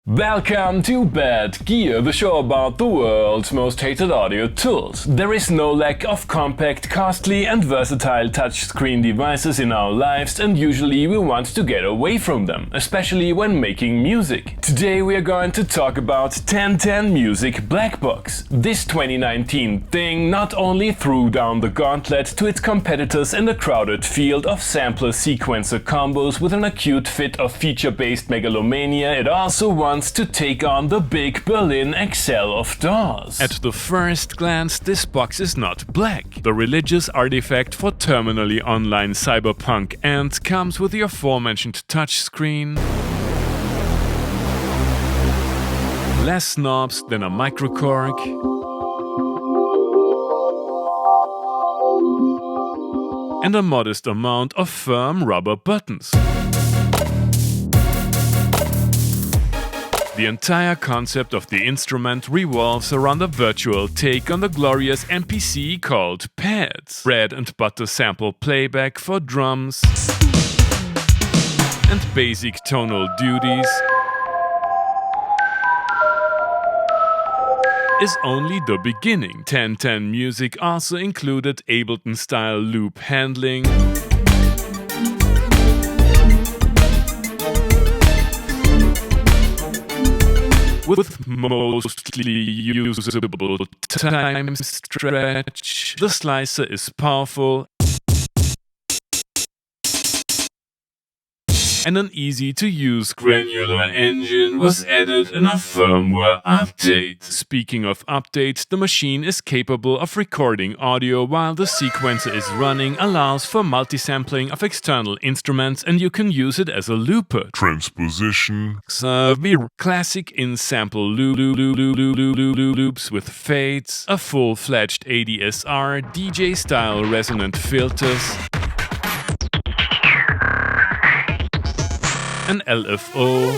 Welcome to Bad Gear, the show about the world's most hated audio tools. There is no lack of compact, costly and versatile touchscreen devices in our lives, and usually we want to get away from them, especially when making music. Today we are going to talk about 1010 Music Blackbox. This 2019 thing not only threw down the gauntlet to its competitors in the crowded field of sampler-sequencer combos with an acute fit of feature-based megalomania, it also wants to take on the big Berlin Excel of DAWs. At the first glance, this box is not black, the religious artifact for terminally online cyberpunk, and comes with the aforementioned touchscreen, less knobs than a microcork, and a modest amount of firm rubber buttons. The entire concept of the instrument revolves around a virtual take on the glorious NPC called pads. Bread and butter sample playback for drums and basic tonal duties is only the beginning. 1010 Music also included Ableton-style loop handling, with mostly usable time stretch. The slicer is powerful and an easy-to-use Granular engine was added in a firmware update. Speaking of updates, the machine is capable of recording audio while the sequencer is running, allows for multisampling of external instruments, and you can use it as a looper. Transposition. Classic in-sample loops with fades, a full-fledged ADSR, DJ-style resonant filters, an LFO,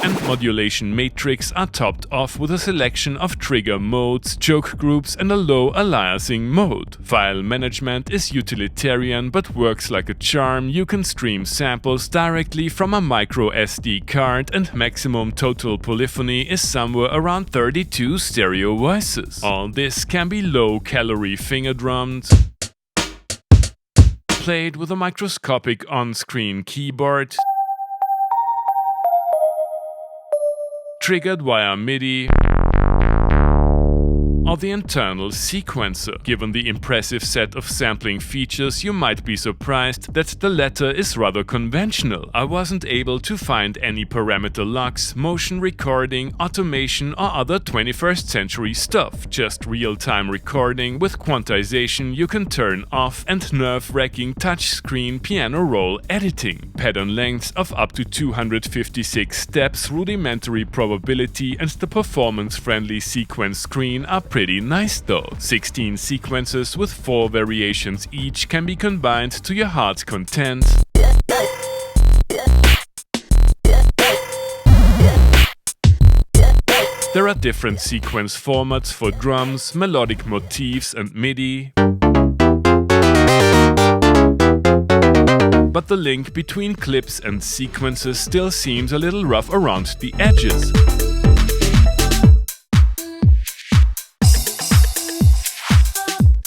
and modulation matrix are topped off with a selection of trigger modes, choke groups, and a low aliasing mode. File management is utilitarian but works like a charm. You can stream samples directly from a micro SD card, and maximum total polyphony is somewhere around 32 stereo voices. All this can be low-calorie finger drummed, played with a microscopic on-screen keyboard, triggered via Midi, or the internal sequencer. Given the impressive set of sampling features, you might be surprised that the latter is rather conventional. I wasn't able to find any parameter locks, motion recording, automation, or other 21st century stuff. Just real-time recording with quantization you can turn off, and nerve-wracking touchscreen piano roll editing. Pattern lengths of up to 256 steps, rudimentary probability, and the performance-friendly sequence screen are pretty nice though. 16 sequences with 4 variations each can be combined to your heart's content. There are different sequence formats for drums, melodic motifs, and Midi, but the link between clips and sequences still seems a little rough around the edges.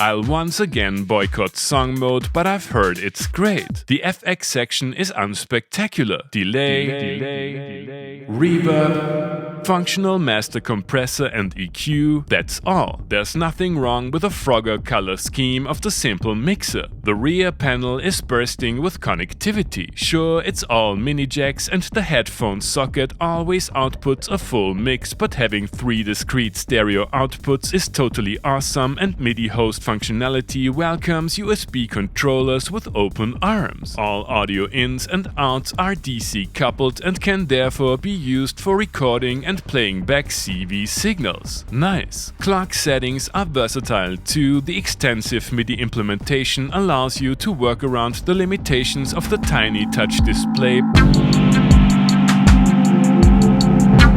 I'll once again boycott song mode, but I've heard it's great. The FX section is unspectacular. Delay, reverb, functional master compressor and EQ, that's all. There's nothing wrong with the Frogger color scheme of the simple mixer. The rear panel is bursting with connectivity. Sure, it's all mini jacks and the headphone socket always outputs a full mix, but having 3 discrete stereo outputs is totally awesome, and Midi host functionality welcomes USB controllers with open arms. All audio ins and outs are DC coupled and can therefore be used for recording and playing back CV signals. Nice. Clock settings are versatile too. The extensive Midi implementation allows you to work around the limitations of the tiny touch display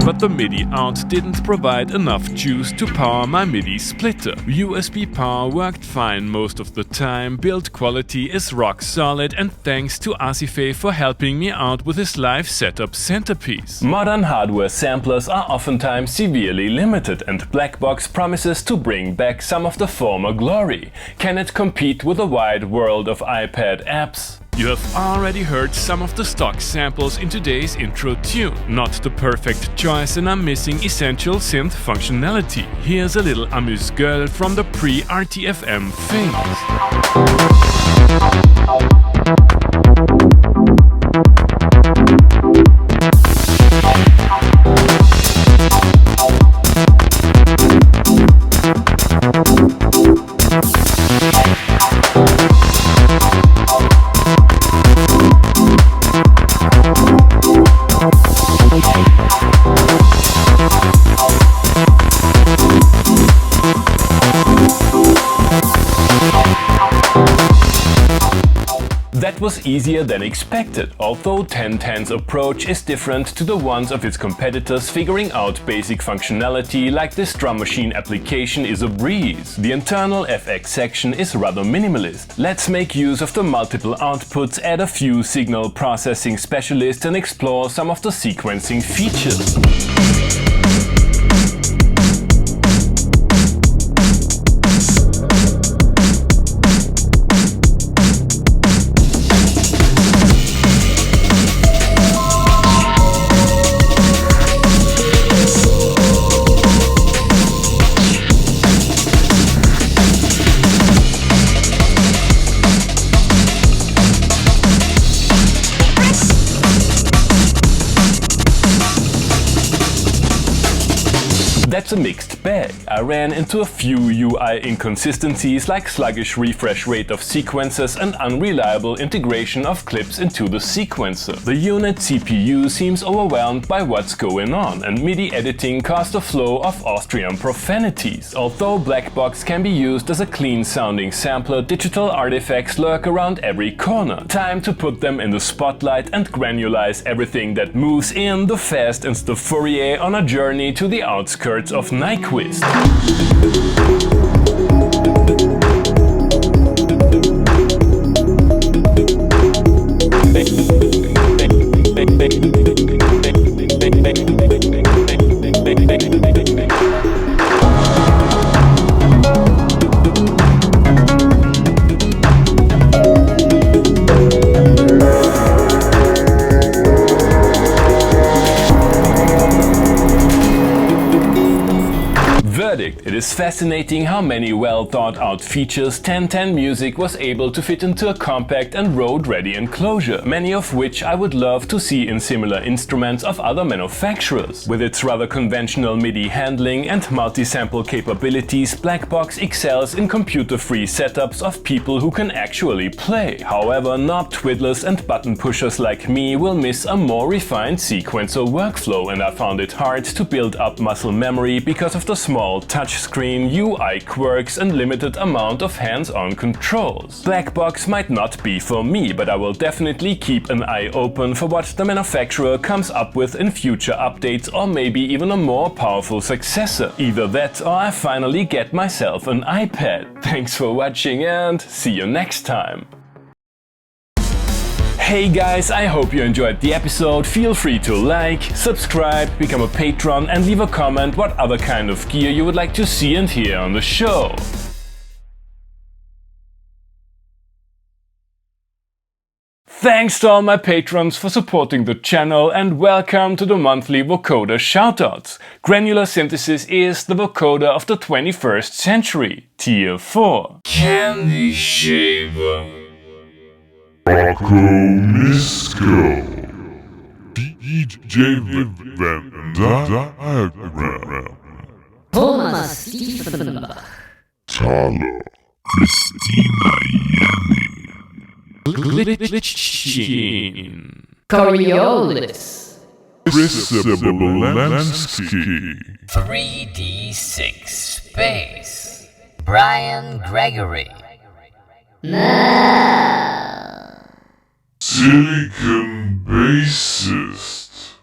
but the MIDI out didn't provide enough juice to power my MIDI splitter. USB power worked fine most of the time, build quality is rock solid, and thanks to ASIFEH for helping me out with his live setup centerpiece. Modern hardware samplers are oftentimes severely limited, and Blackbox promises to bring back some of the former glory. Can it compete with a wide world of iPad apps? You have already heard some of the stock samples in today's intro tune. Not the perfect choice, and I'm missing essential synth functionality. Here's a little amuse-gueule from the pre-RTFM phase. That was easier than expected, although 1010's approach is different to the ones of its competitors. Figuring out basic functionality like this drum machine application is a breeze. The internal FX section is rather minimalist. Let's make use of the multiple outputs, add a few signal processing specialists, and explore some of the sequencing features. That's a mixed bag. I ran into a few UI inconsistencies like sluggish refresh rate of sequencers and unreliable integration of clips into the sequencer. The unit CPU seems overwhelmed by what's going on, and MIDI editing caused a flow of Austrian profanities. Although Blackbox can be used as a clean-sounding sampler, digital artifacts lurk around every corner. Time to put them in the spotlight and granularize everything that moves in the Fast and the Fourier on a journey to the outskirts of Nyquist. It is fascinating how many well-thought-out features 1010 Music was able to fit into a compact and road-ready enclosure, many of which I would love to see in similar instruments of other manufacturers. With its rather conventional MIDI handling and multi-sample capabilities, Blackbox excels in computer-free setups of people who can actually play. However, knob twiddlers and button pushers like me will miss a more refined sequencer workflow, and I found it hard to build up muscle memory because of the small touchscreen, UI quirks, and limited amount of hands-on controls. Blackbox might not be for me, but I will definitely keep an eye open for what the manufacturer comes up with in future updates, or maybe even a more powerful successor. Either that, or I finally get myself an iPad. Thanks for watching, and see you next time. Hey guys, I hope you enjoyed the episode. Feel free to like, subscribe, become a patron, and leave a comment what other kind of gear you would like to see and hear on the show. Thanks to all my patrons for supporting the channel, and welcome to the monthly Vocoder Shoutouts. Granular synthesis is the vocoder of the 21st century, Tier 4. Candy Shaver. Rocco Misco, DJ Van Diagram, Thomas Stephenbach, Thaler, Christina Yanni, Glitchin, Coriolis, Chris Bolensky, 3D6 Space, Brian Gregory, Silicon Bassist,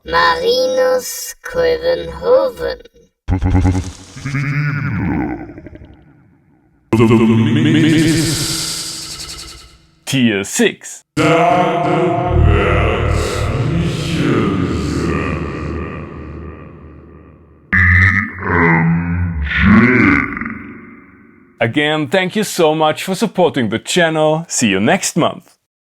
Marinus Kulvenhoven. Tier 6. Again, thank you so much for supporting the channel. See you next month.